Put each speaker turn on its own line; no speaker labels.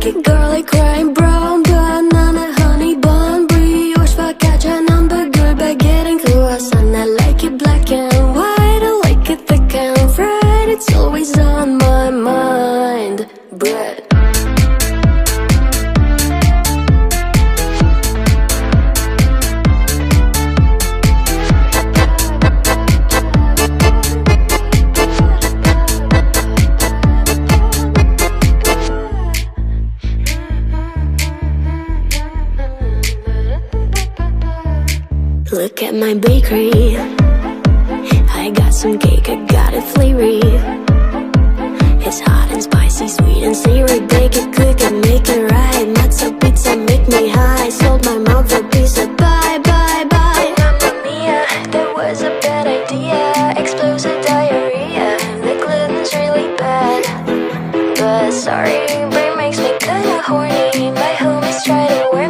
it garlic crime brown banana honey bun brioche focaccia number good baguette croissant. I like it black and white, I like it thick and fried. It's always on my mind. Bread. Look at my bakery. I got some cake, I got it flavory. It's hot and spicy, sweet and savory. Bake it, cook it, make it right. Matzo pizza make me high. Sold my mouth a piece of bye, bye, bye. Mamma mia, that was a bad idea. Explosive diarrhea, the gluten's really bad. But sorry, brain makes me kinda horny. My homies try to warn